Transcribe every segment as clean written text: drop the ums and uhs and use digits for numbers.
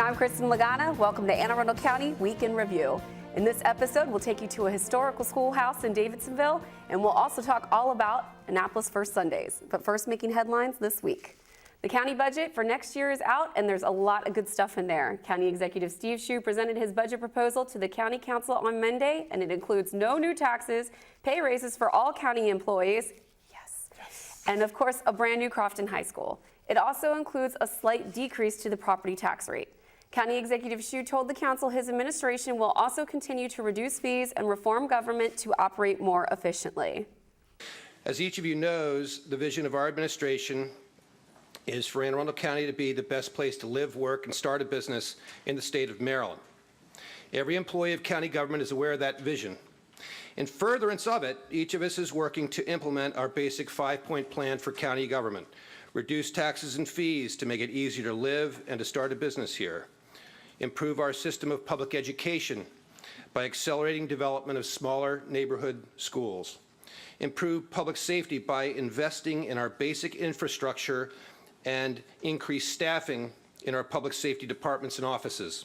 And I'm Kristin Lagana. Welcome to Anne Arundel County Week in Review. In this episode, we'll take you to a historical schoolhouse in Davidsonville, and we'll also talk all about Annapolis First Sundays. But first, making headlines this week. The county budget for next year is out, and there's a lot of good stuff in there. County Executive Steve Shue presented his budget proposal to the County Council on Monday, and it includes no new taxes, pay raises for all county employees, yes, and of course, a brand new Crofton High School. It also includes a slight decrease to the property tax rate. County Executive Shue told the council his administration will also continue to reduce fees and reform government to operate more efficiently. As each of you knows, the vision of our administration is for Anne Arundel County to be the best place to live, work, and start a business in the state of Maryland. Every employee of county government is aware of that vision. In furtherance of it, each of us is working to implement our basic 5-point plan for county government. Reduce taxes and fees to make it easier to live and to start a business here. Improve our system of public education by accelerating development of smaller neighborhood schools. Improve public safety by investing in our basic infrastructure and increase staffing in our public safety departments and offices.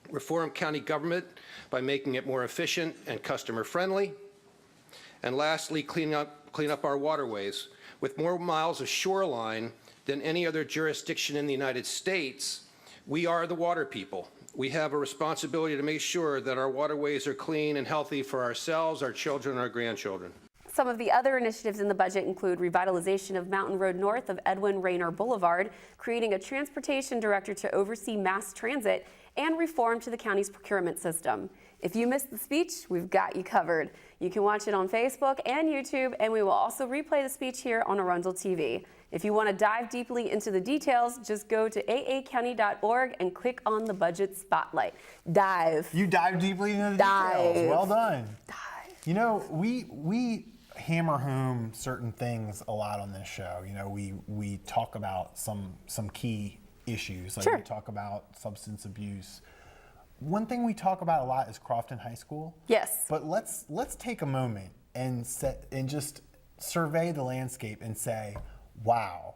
Reform county government by making it more efficient and customer friendly. And lastly, clean up our waterways. With more miles of shoreline than any other jurisdiction in the United States, we are the water people. We have a responsibility to make sure that our waterways are clean and healthy for ourselves, our children, and our grandchildren. Some of the other initiatives in the budget include revitalization of Mountain Road north of Edwin Rayner Boulevard, creating a transportation director to oversee mass transit, and reform to the county's procurement system. If you missed the speech, we've got you covered. You can watch it on Facebook and YouTube, and we will also replay the speech here on Arundel TV. If you want to dive deeply into the details, just go to aacounty.org and click on the budget spotlight. Dive. You dive deeply into the details. Well done. Dive. You know, we hammer home certain things a lot on this show. You know, we talk about some key issues. Like Sure. We talk about substance abuse. One thing we talk about a lot is Crofton High School. Yes. But let's take a moment and just survey the landscape and say, wow,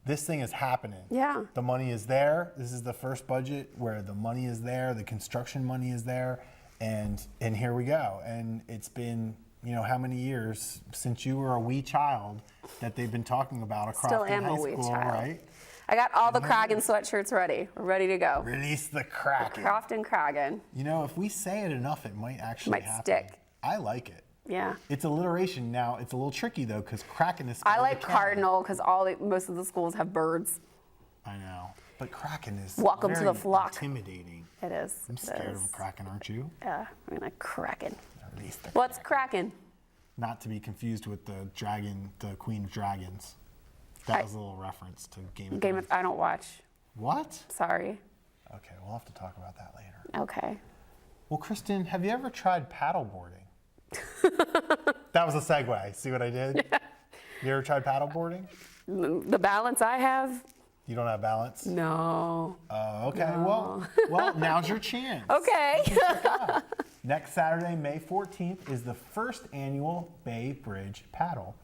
this thing is happening. Yeah. The money is there. This is the first budget where the money is there, the construction money is there, and here we go. And it's been, you know, how many years since you were a wee child that they've been talking about a Crofton High School, wee child. right? I got all the Kragen sweatshirts ready. We're ready to go. Release the Kraken. Crofton Kragen. You know, if we say it enough, it might actually happen. Stick. I like it. Yeah. It's alliteration. Now, it's a little tricky, though, because Kraken is I like Cardinal because most of the schools have birds. I know. But Kraken is Welcome to the flock. Intimidating. It is. I'm scared of a Kraken, aren't you? Yeah, I mean, a Kraken. Release the What's Kraken? Not to be confused with the dragon, the Queen of Dragons. That was a little reference to Game of Thrones. I don't watch. What? Sorry. Okay, we'll have to talk about that later. Okay. Well, Kristin, have you ever tried paddleboarding? That was a segue. See what I did? Yeah. You ever tried paddleboarding? The balance I have? You don't have balance? No. Oh, okay. No. Well, now's your chance. Okay. Next Saturday, May 14th, is the first annual Bay Bridge Paddle.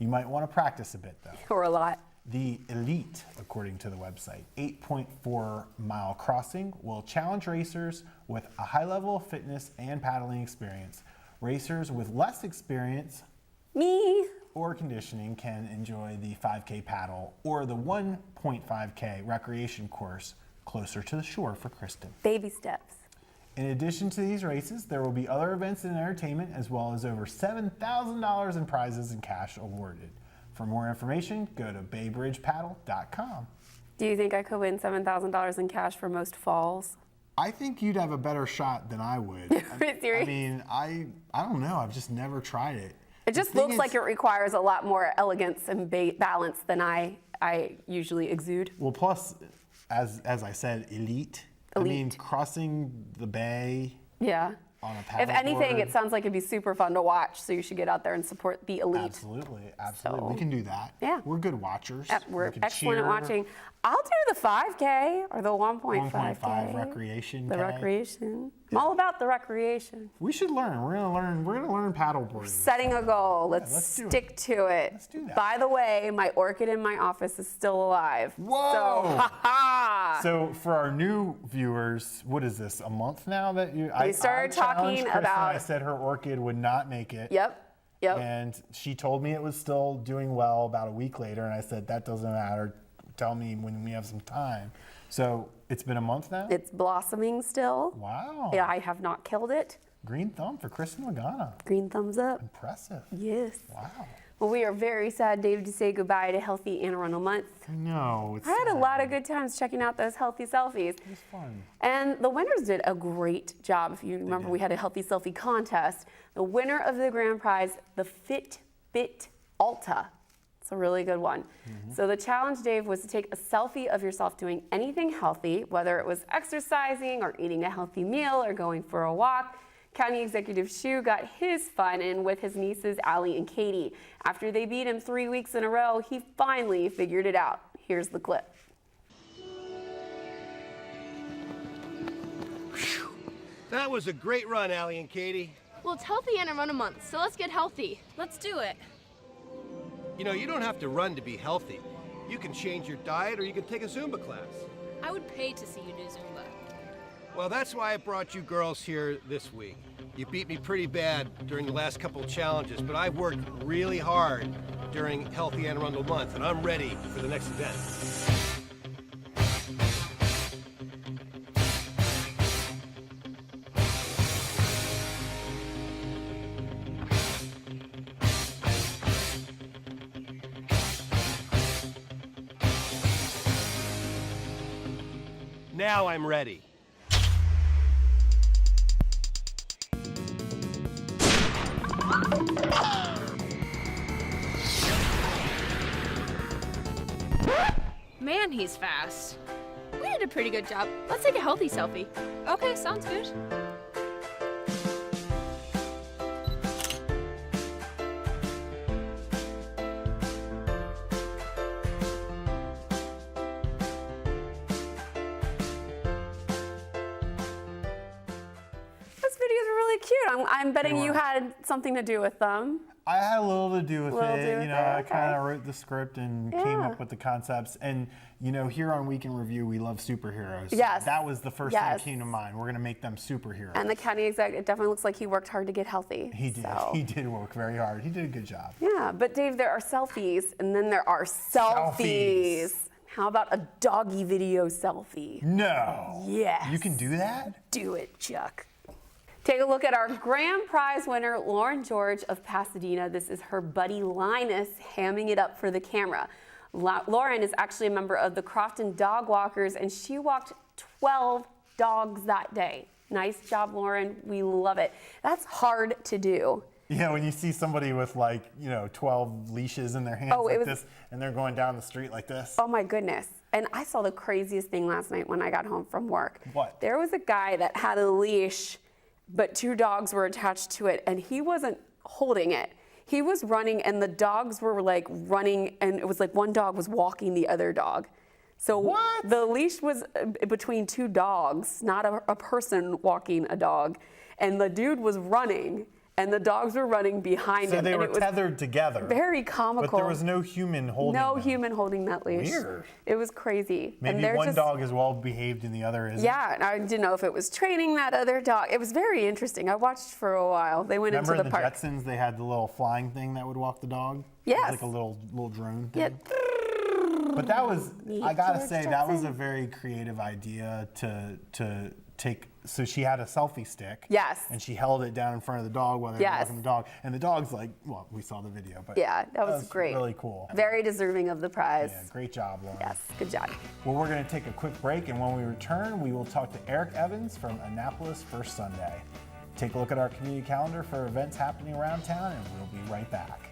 You might want to practice a bit, though. Or a lot. The Elite, according to the website, 8.4-mile crossing will challenge racers with a high level of fitness and paddling experience. Racers with less experience Me. or conditioning can enjoy the 5K paddle or the 1.5K recreation course closer to the shore for Kristin. Baby steps. In addition to these races, there will be other events and entertainment, as well as over $7,000 in prizes and cash awarded. For more information, go to baybridgepaddle.com. Do you think I could win $7,000 in cash for most falls? I think you'd have a better shot than I would. Serious? I mean, I don't know. I've just never tried it. It just looks like it requires a lot more elegance and balance than I usually exude. Well, plus, as I said, elite. I mean, crossing the bay. Yeah. On a paddleboard. If anything, it sounds like it'd be super fun to watch, so you should get out there and support the elite. Absolutely. So, we can do that. Yeah. We're good watchers. We're can excellent at cheer. watching. I'll do the 5K or the 1.5K. 1.5 recreation. The recreation. I'm all about the recreation. We should learn. We're gonna learn paddleboard. Setting a goal. Let's let's do stick to it. Let's do that. By the way, my orchid in my office is still alive. Whoa! So, ha-ha! So for our new viewers, what is this, a month now that you... We started talking Kristin. about... I said her orchid would not make it. Yep. And she told me it was still doing well about a week later, and I said, that doesn't matter. Tell me when we have some time. So it's been a month now? It's blossoming still. Wow. Yeah, I have not killed it. Green thumb for Kristin Lagana. Green thumbs up. Impressive. Yes. Wow. Well, we are very sad, Dave, to say goodbye to Healthy Anne Arundel Month. No, it's I had a sad. lot of good times checking out those healthy selfies. It was fun. And the winners did a great job. If you remember, we had a healthy selfie contest. The winner of the grand prize, the Fitbit Alta. It's a really good one. So the challenge, Dave, was to take a selfie of yourself doing anything healthy, whether it was exercising or eating a healthy meal or going for a walk. County Executive Shu got his fun in with his nieces, Allie and Katie. After they beat him 3 weeks in a row, he finally figured it out. Here's the clip. That was a great run, Allie and Katie. Well, it's Healthy Anne Arundel Month, so let's get healthy. Let's do it. You know, you don't have to run to be healthy. You can change your diet or you can take a Zumba class. I would pay to see you do Zumba. Well, that's why I brought you girls here this week. You beat me pretty bad during the last couple of challenges, but I've worked really hard during Healthy Anne Arundel Month, and I'm ready for the next event. Now I'm ready. Man, he's fast. We did a pretty good job. Let's take a healthy selfie. Okay, sounds good. Those videos are really cute. I'm betting They you were. had something to do with them. I had a little to do with Little it. to do with You know, it, I okay. kind of wrote the script and came Yeah. up with the concepts. And, you know, here on Week in Review, we love superheroes. Yes. That was the first thing Yes. that came to mind. We're going to make them superheroes. And the county exec, it definitely looks like he worked hard to get healthy. He did. So. He did work very hard. He did a good job. Yeah, but Dave, there are selfies, and then there are selfies. Selfies. How about a doggy video selfie? No. Yes. You can do that? Do it, Chuck. Take a look at our grand prize winner, Lauren George of Pasadena. This is her buddy Linus hamming it up for the camera. Lauren is actually a member of the Crofton Dog Walkers, and she walked 12 dogs that day. Nice job, Lauren. We love it. That's hard to do. Yeah, when you see somebody with, like, you know, 12 leashes in their hands Oh, it like was- this, and they're going down the street like this. Oh my goodness. And I saw the craziest thing last night when I got home from work. What? There was a guy that had a leash, but 2 dogs were attached to it, and he wasn't holding it. He was running, and the dogs were like running, and it was like one dog was walking the other dog. So What? the leash was between 2 dogs, not a person walking a dog. And the dude was running, and the dogs were running behind So him. they and were it was tethered together. very comical. But there was no human holding No them. human holding that leash. Weird. It was crazy. Maybe and they're one just, dog is well behaved and the other isn't. Yeah, and I didn't know if it was training that other dog. It was very interesting. I watched for a while. They went Remember into in the the park. Jetsons, they had the little flying thing that would walk the dog? It was Yes. like a little drone thing. Yeah. But that was, I gotta George say, that was Jetson. a very creative idea to take. So she had a selfie stick. Yes. And she held it down in front of the dog while they were Yes. walking the dog. And the dog's like, well, we saw the video, but Yeah, that was great. Really cool. Very deserving of the prize. Yeah, great job, Lauren. Yes, good job. Well, we're going to take a quick break, and when we return, we will talk to Erik Evans from Annapolis First Sunday. Take a look at our community calendar for events happening around town, and we'll be right back.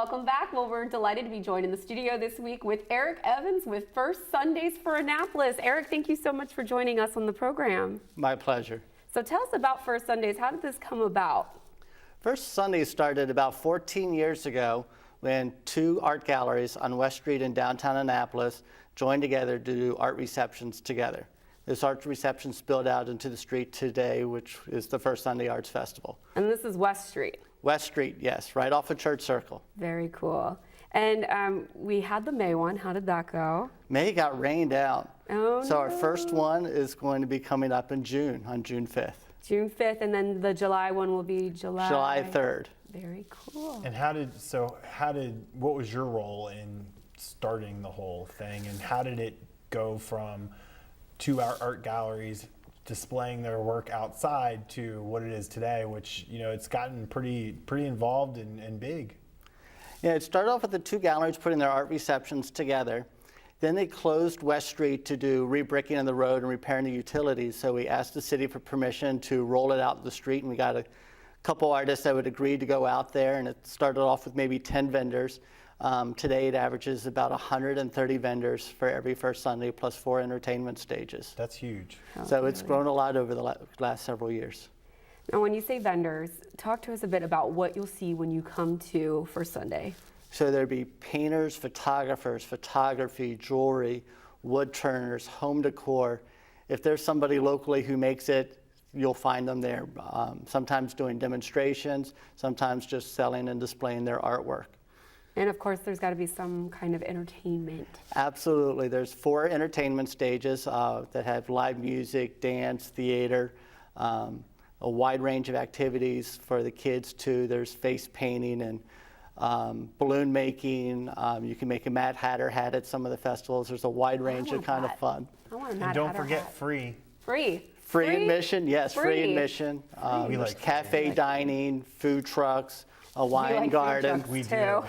Welcome back. Well, we're delighted to be joined in the studio this week with Erik Evans with First Sundays for Annapolis. Erik, thank you so much for joining us on the program. My pleasure. So tell us about First Sundays. How did this come about? First Sundays started about 14 years ago when two art galleries on West Street in downtown Annapolis joined together to do art receptions together. This art reception spilled out into the street today, which is the First Sunday Arts Festival. And this is West Street. West Street, yes, right off of Church Circle. Very cool. And we had the May one. How did that go? May got rained out. Oh, so our no. first one is going to be coming up in June, on June 5th. June 5th, and then the July one will be July 3rd. Very cool. And what was your role in starting the whole thing, and how did it go from two art galleries displaying their work outside to what it is today, which, you know, it's gotten pretty involved and big? Yeah, it started off with the two galleries putting their art receptions together. Then they closed West Street to do rebricking of the road and repairing the utilities. So we asked the city for permission to roll it out the street, and we got a couple artists that would agree to go out there, and it started off with maybe 10 vendors. Today it averages about 130 vendors for every first Sunday, plus 4 entertainment stages. That's huge. So it's grown a lot over the last several years. Now, when you say vendors, talk to us a bit about what you'll see when you come to First Sunday. So there'd be painters, photographers, photography, jewelry, wood turners, home decor. If there's somebody locally who makes it, you'll find them there. Sometimes doing demonstrations, sometimes just selling and displaying their artwork. And of course, there's got to be some kind of entertainment. Absolutely. There's 4 entertainment stages that have live music, dance, theater, a wide range of activities for the kids too. There's face painting and balloon making. You can make a Mad Hatter hat at some of the festivals. There's a wide range of kind of fun. I want a And Mad don't Hatter forget hat. free. Free admission, yes, free admission. We There's like cafe dining, food trucks, a We wine like food garden. trucks, We too. do.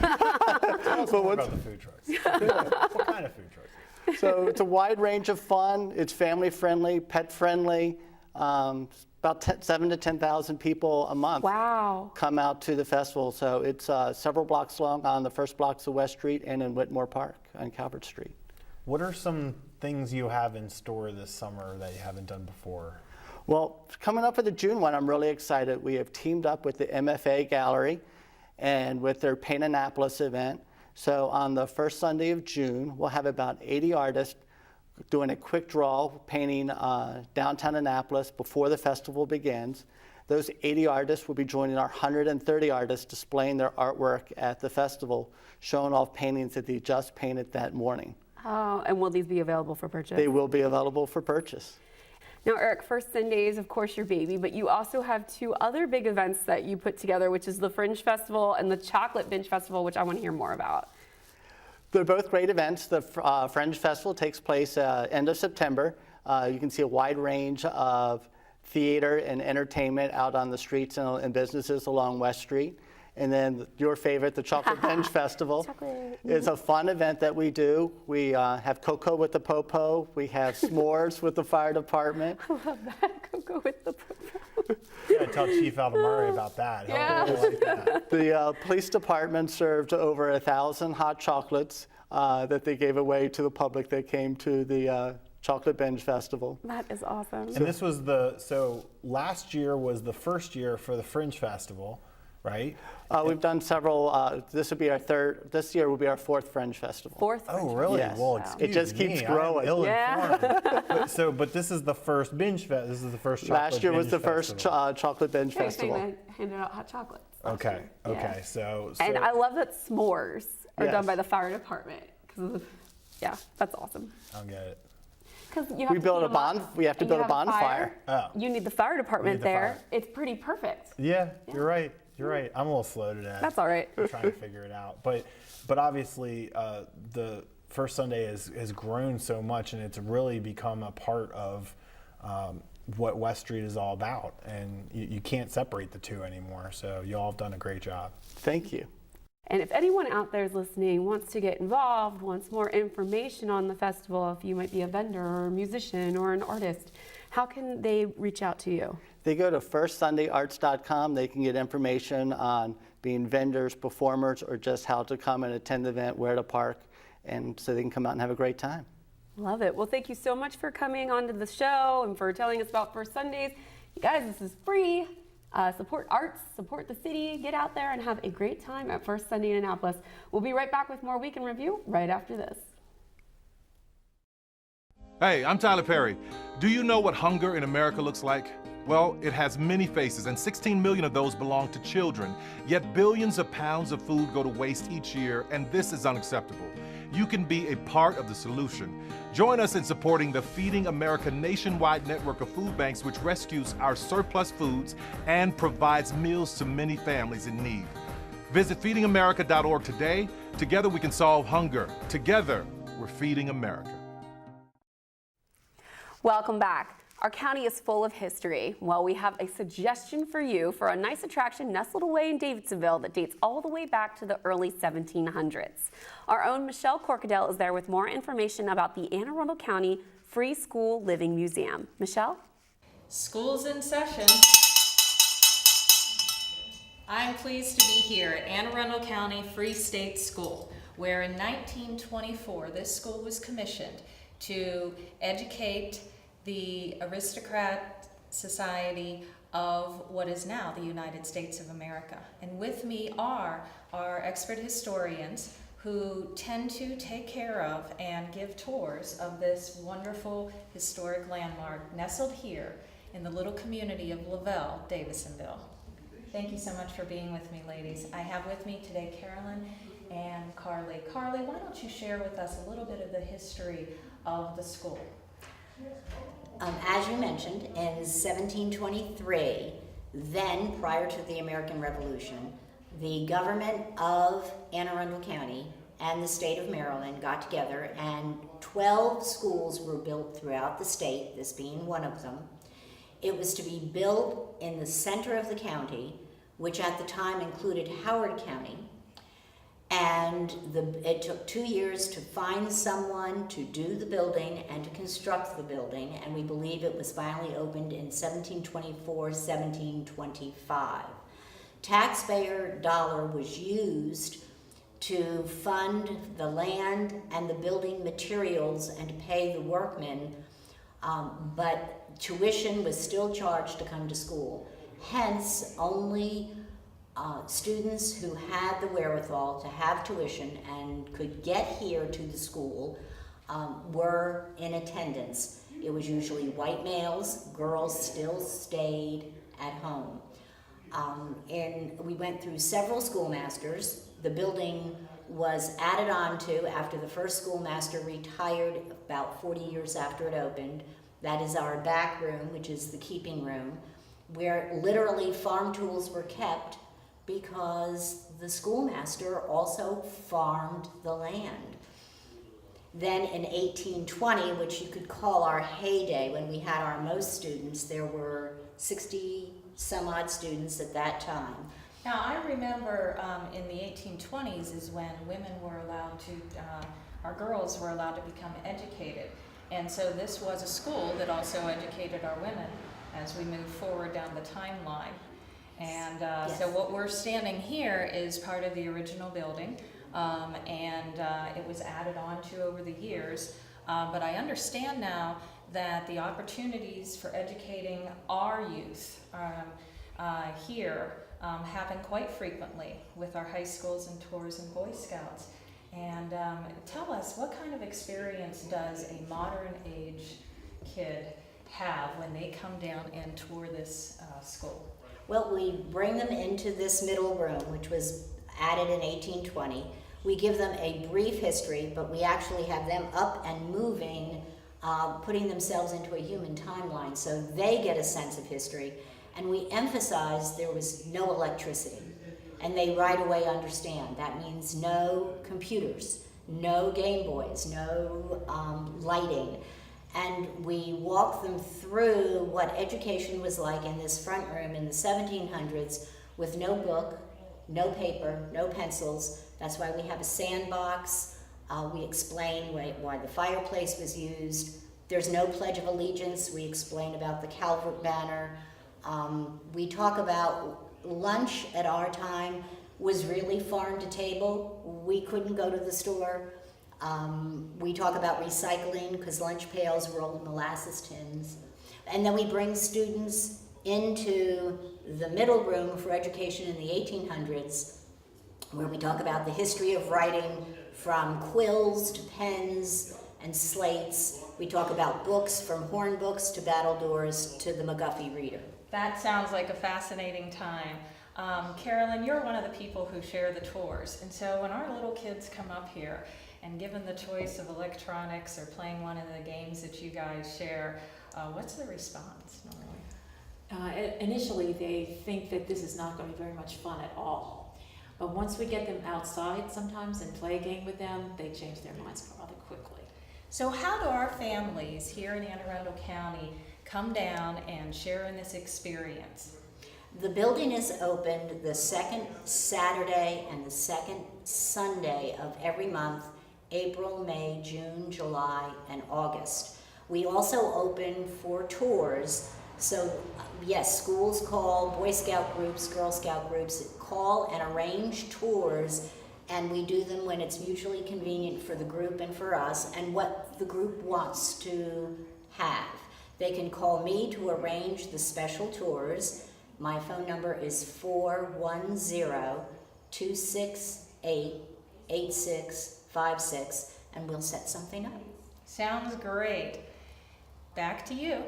Tell us more about the food trucks. What kind of food trucks? So it's a wide range of fun. It's family friendly, pet friendly. About 7,000 to 10,000 people a month Wow. come out to the festival. So it's several blocks long on the first blocks of West Street and in Whitmore Park on Calvert Street. What are some things you have in store this summer that you haven't done before? Well, coming up for the June one, I'm really excited. We have teamed up with the MFA Gallery and with their Paint Annapolis event. So on the first Sunday of June, we'll have about 80 artists doing a quick draw, painting downtown Annapolis before the festival begins. Those 80 artists will be joining our 130 artists displaying their artwork at the festival, showing off paintings that they just painted that morning. Oh, and will these be available for purchase? They will be available for purchase. Now, Erik, First Sunday is, of course, your baby, but you also have 2 other big events that you put together, which is the Fringe Festival and the Chocolate Binge Festival, which I want to hear more about. They're both great events. The Fringe Festival takes place end of September. You can see a wide range of theater and entertainment out on the streets and businesses along West Street. And then your favorite, the Chocolate Binge Festival, is a fun event that we do. We have cocoa with the popo. We have s'mores with the fire department. I love that, cocoa with the popo. Yeah, tell Chief Aldemari about that. Yeah. He'll really like that. The police department served over 1,000 hot chocolates that they gave away to the public that came to the Chocolate Binge Festival. That is awesome. And this was so last year was the first year for the Fringe Festival, right? We've done several. This will be our third. This year will be our 4th Fringe Festival. 4th Oh, Fringe really? Yes. Well, Wow. excuse It just keeps me, growing. I'm ill-informed. Yeah. but this is the first binge fest. This is the first chocolate Last year was binge the first festival. Chocolate Binge Hey, Festival. they handed out hot chocolates. last Okay. year. Okay. Yeah. So And I love that s'mores are Yes. done by the fire department. Yeah, that's awesome. I don't get it. Because you have We to build heat a 'em up, we have to and build you a have bonfire. fire. Oh. You need the fire department the there. fire. It's pretty perfect. Yeah, you're right. You're right. I'm a little slow today. That's all right. I'm trying to figure it out. But obviously, the First Sunday has grown so much, and it's really become a part of what West Street is all about. And you can't separate the two anymore. So you all have done a great job. Thank you. And if anyone out there is listening wants to get involved, wants more information on the festival, if you might be a vendor or a musician or an artist, how can they reach out to you? They go to firstsundayarts.com. They can get information on being vendors, performers, or just how to come and attend the event, where to park, and so they can come out and have a great time. Love it. Well, thank you so much for coming onto the show and for telling us about First Sundays. You guys, this is free. Support arts, support the city, get out there and have a great time at First Sunday in Annapolis. We'll be right back with more Week in Review right after this. Hey, I'm Tyler Perry. Do you know what hunger in America looks like? Well, it has many faces, and 16 million of those belong to children. Yet billions of pounds of food go to waste each year, and this is unacceptable. You can be a part of the solution. Join us in supporting the Feeding America nationwide network of food banks, which rescues our surplus foods and provides meals to many families in need. Visit feedingamerica.org today. Together we can solve hunger. Together, we're feeding America. Welcome back. Our county is full of history. Well, we have a suggestion for you for a nice attraction nestled away in Davidsonville that dates all the way back to the early 1700s. Our own Michelle Corkadel is there with more information about the Anne Arundel County Free School Living Museum. Michelle? School's in session. I'm pleased to be here at Anne Arundel County Free State School, where in 1924 this school was commissioned to educate the aristocrat society of what is now the United States of America. And with me are our expert historians who tend to take care of and give tours of this wonderful historic landmark nestled here in the little community of Lavelle, Davidsonville. Thank you so much for being with me, ladies. I have with me today Carolyn and Carly. Carly, why don't you share with us a little bit of the history of the school? As you mentioned, in 1723, then prior to the American Revolution, the government of Anne Arundel County and the state of Maryland got together and 12 schools were built throughout the state, this being one of them. It was to be built in the center of the county, which at the time included Howard County. And it took 2 years to find someone to do the building and to construct the building, and we believe it was finally opened in 1724, 1725. Taxpayer dollar was used to fund the land and the building materials and to pay the workmen, but tuition was still charged to come to school. Hence, only students who had the wherewithal to have tuition and could get here to the school were in attendance. It was usually white males. Girls still stayed at home. And we went through several schoolmasters. The building was added on to after the first schoolmaster retired about 40 years after it opened. That is our back room, which is the keeping room, where literally farm tools were kept because the schoolmaster also farmed the land. Then in 1820, which you could call our heyday, when we had our most students, there were 60 some odd students at that time. Now, I remember in the 1820s is when women were allowed to, our girls were allowed to become educated. And so this was a school that also educated our women as we move forward down the timeline. And Yes. So what we're standing here is part of the original building, and it was added on to over the years. But I understand now that the opportunities for educating our youth here happen quite frequently with our high schools and tours and Boy Scouts. And tell us, what kind of experience does a modern age kid have when they come down and tour this school? Well, we bring them into this middle room, which was added in 1820. We give them a brief history, but we actually have them up and moving, putting themselves into a human timeline so they get a sense of history. And we emphasize there was no electricity. And they right away understand. That means no computers, no Game Boys, no lighting. And we walk them through what education was like in this front room in the 1700s with no book, no paper, no pencils. That's why we have a sandbox. We explain why the fireplace was used. There's no Pledge of Allegiance. We explain about the Calvert banner. We talk about lunch at our time. was really farm to table. We couldn't go to the store. We talk about recycling because lunch pails were old molasses tins. And then we bring students into the middle room for education in the 1800s, where we talk about the history of writing from quills to pens and slates. We talk about books from horn books to battledores to the McGuffey Reader. That sounds like a fascinating time. Carolyn, you're one of the people who share the tours, and so when our little kids come up here and given the choice of electronics or playing one of the games that you guys share, what's the response normally? Initially, they think that this is not going to be very much fun at all. But once we get them outside sometimes and play a game with them, they change their minds rather quickly. So how do our families here in Anne Arundel County come down and share in this experience? The building is opened the second Saturday and the second Sunday of every month, April, May, June, July, and August. We also open for tours. So yes, schools call, Boy Scout groups, Girl Scout groups call and arrange tours, and we do them when it's mutually convenient for the group and for us and what the group wants to have. They can call me to arrange the special tours. My phone number is 410-268-8656, and we'll set something up. Sounds great. Back to you.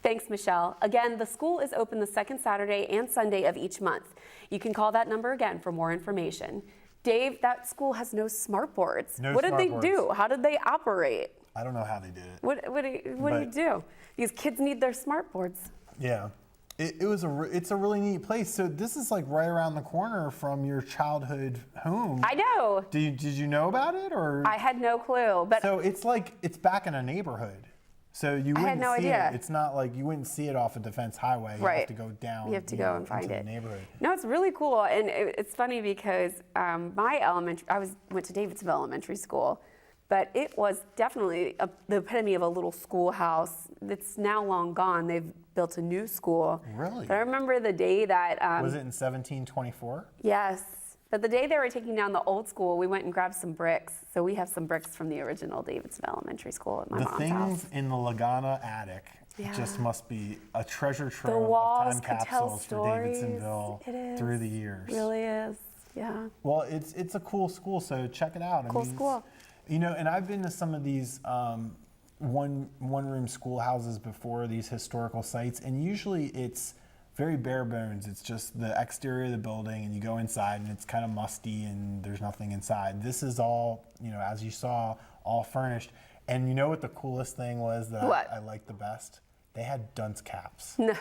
Thanks, Michelle. Again, the school is open the second Saturday and Sunday of each month. You can call that number again for more information. Dave, that school has no smart boards. No what did smart they boards. do? How did they operate? I don't know how they did it. What do you do? These kids need their smart boards. Yeah. It's a really neat place. So this is like right around the corner from your childhood home. I know. Did you know about it, or? I had no clue. But so it's like it's back in a neighborhood. So you wouldn't had no see idea. it. It's not like you wouldn't see it off a Defense Highway. You Right. have to go down. You have to go and find into it. The neighborhood. No, it's really cool, and it's funny because my went to Davidsonville Elementary School, but it was definitely the epitome of a little schoolhouse. It's now long gone. They've built a new school. Really? But I remember the day that Was it in 1724? yes. But the day they were taking down the old school, we went and grabbed some bricks. So we have some bricks from the original Davidsonville Elementary School at my The mom's things house. in the Lagana attic Yeah. just must be a treasure The trove walls of could time tell capsules for stories. Davidsonville It is. through the years. Really is. Yeah. Well, it's a cool school, so check it out. Cool school. You know, and I've been to some of these one-room schoolhouses before, these historical sites, and usually it's very bare bones. It's just the exterior of the building, and you go inside, and it's kind of musty, and there's nothing inside. This is all, you know, as you saw, all furnished. And you know what the coolest thing was that What? I liked the best? They had dunce caps. No,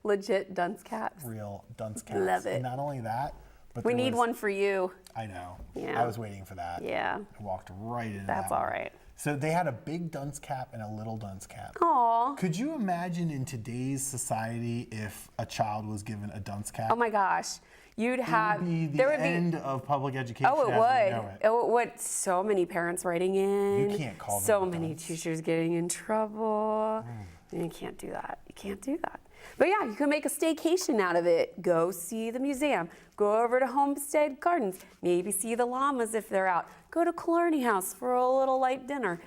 legit dunce caps. Real dunce caps. Love it. And not only that, but We there need was- one for you. I know. Yeah. I was waiting for that. Yeah. I walked right into That's that all one. right. So they had a big dunce cap and a little dunce cap. Aw. Could you imagine in today's society if a child was given a dunce cap? Oh my gosh. You'd have. It would be the there would end be. of public education Oh, it as we would. know it. Oh, it would. So many parents writing in. You can't call them So a many dunce. teachers getting in trouble. You can't do that. You can't do that. But yeah, you can make a staycation out of it. Go see the museum. Go over to Homestead Gardens. Maybe see the llamas if they're out. Go to Killarney House for a little light dinner.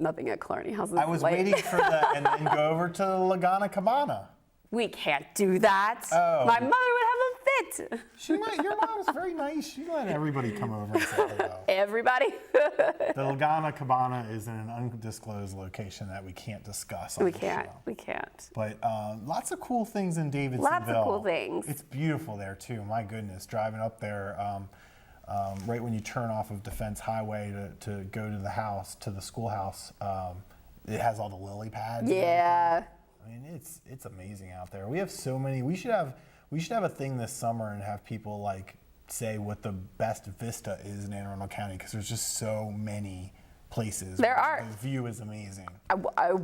Nothing at Killarney House is I was light. waiting for that and then go over to Lagana Cabana. We can't do that. Oh. My mother would have a fit. She might, your mom's very nice. She let everybody come over and say hello. Everybody. The Lagana Cabana is in an undisclosed location that we can't discuss on We the can't. show. We can't. But lots of cool things in Davidsonville. Lots of cool things. It's beautiful there too. My goodness, driving up there, right when you turn off of Defense Highway to go to the house, to the schoolhouse, it has all the lily pads. and Yeah. everything. I mean, it's amazing out there. We have so many. We should have a thing this summer and have people like say what the best vista is in Anne Arundel County, because there's just so many places. There where are. The view is amazing.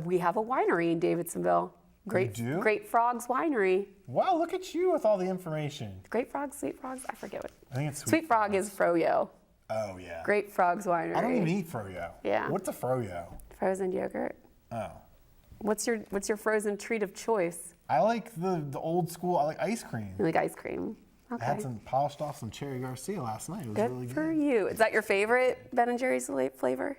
We have a winery in Davidsonville. Great, You do? Great Frogs Winery. Wow, look at you with all the information. Great Frogs, Sweet Frogs. I forget what. I think it's Sweet Frog is Froyo. Oh yeah. Great Frogs Winery. I don't even eat froyo. Yeah. What's a froyo? Frozen yogurt. Oh. What's your frozen treat of choice? I like the old school. I like ice cream. You like ice cream? I had some polished off some Cherry Garcia last night. It was Good really good. for you. Is that your favorite Ben & Jerry's flavor?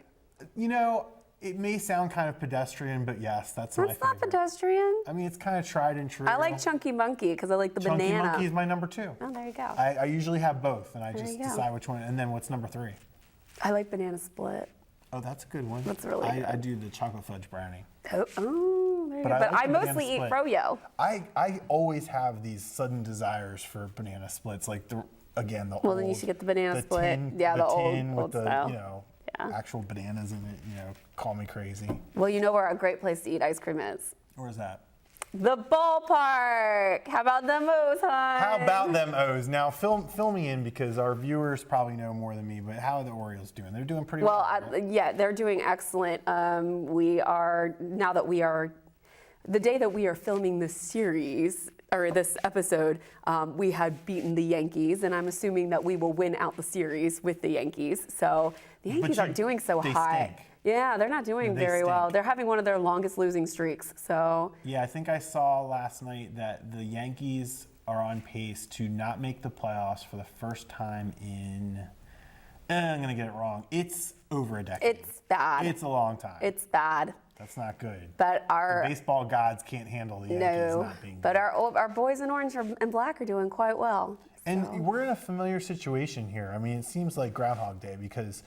You know, it may sound kind of pedestrian, but yes, that's my favorite. It's not pedestrian. I mean, it's kind of tried and true. I like Chunky Monkey because I like the Chunky banana. Monkey is my number 2. Oh, there you go. I usually have both, and I There just you go. decide which one. And then what's number 3? I like banana split. Oh, that's a good one. That's really good. I do the chocolate fudge brownie. Oh, there you go. I But like I the banana mostly eat split. froyo. I always have these sudden desires for banana splits, like the Well, old, then you should get the banana split. tin, Yeah, the old- tin old with the style. Yeah. actual bananas in it. Call me crazy. Well, you know where a great place to eat ice cream is? Where's that? The ballpark. How about them O's, hon? How about them O's? Now, fill me in because our viewers probably know more than me, but how are the Orioles doing? They're doing pretty well. Well, yeah, they're doing excellent. The day that we are filming this series, or this episode, we had beaten the Yankees, and I'm assuming that we will win out the series with the Yankees. So the Yankees aren't doing so they hot. stink. Yeah, they're not doing They very well. stink. They're having one of their longest losing streaks. So Yeah, I think I saw last night that the Yankees are on pace to not make the playoffs for the first time in, I'm going to get it wrong, it's over a decade. it's bad. It's a long time. It's bad. That's not good. But our The baseball gods can't handle the Yankees not being but good. our boys in orange and black are doing quite well. And we're in a familiar situation here. I mean, it seems like Groundhog Day because,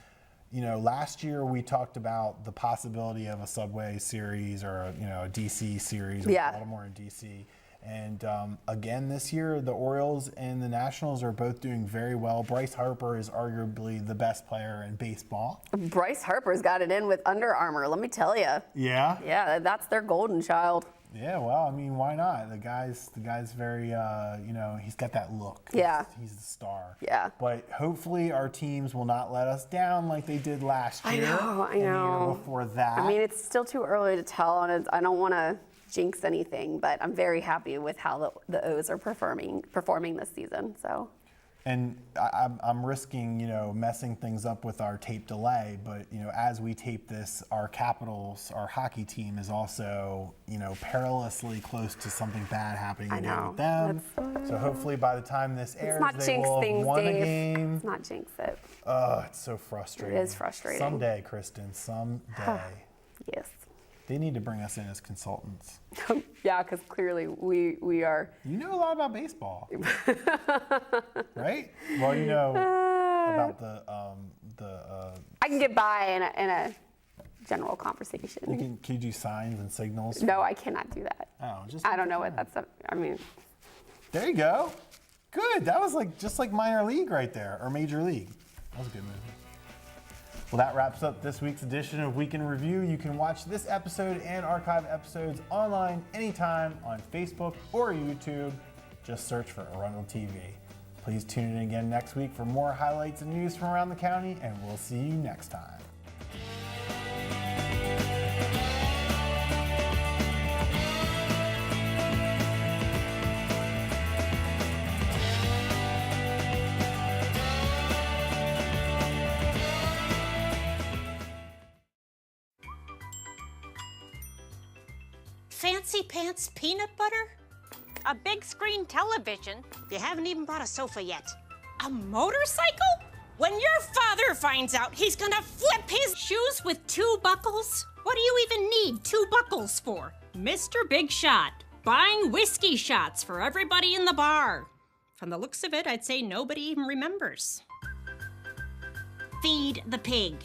last year we talked about the possibility of a Subway series or a DC series with Yeah. Baltimore and DC. And again this year, the Orioles and the Nationals are both doing very well. Bryce Harper is arguably the best player in baseball. Bryce Harper's got it in with Under Armour, let me tell you. Yeah? Yeah, that's their golden child. Yeah, well, I mean, why not? The guy's very, he's got that look. Yeah. He's the star. Yeah. But hopefully our teams will not let us down like they did last year. I know. And the year before that. I mean, it's still too early to tell, and I don't want to jinx anything, but I'm very happy with how the O's are performing this season. So. And I'm risking, messing things up with our tape delay, but, as we tape this, our Capitals, our hockey team is also, perilously close to something bad happening again with them. So hopefully by the time this airs, they will have won a game. Let's not jinx it. Oh, it's so frustrating. It is frustrating. Someday, Kristin, someday. Yes. They need to bring us in as consultants. Yeah, because clearly we are. You know a lot about baseball, right? Well, you know about the. I can get by in a general conversation. Can you do signs and signals? No, I cannot do that. Oh, just. I don't know what that's. I mean. There you go. Good. That was just like minor league right there, or major league. That was a good movie. Well, that wraps up this week's edition of Week in Review. You can watch this episode and archive episodes online anytime on Facebook or YouTube. Just search for Arundel TV. Please tune in again next week for more highlights and news from around the county, and we'll see you next time. Fancy pants peanut butter? A big screen television? You haven't even bought a sofa yet. A motorcycle? When your father finds out, he's gonna flip his shoes with 2 buckles? What do you even need 2 buckles for? Mr. Big Shot, buying whiskey shots for everybody in the bar. From the looks of it, I'd say nobody even remembers. Feed the pig.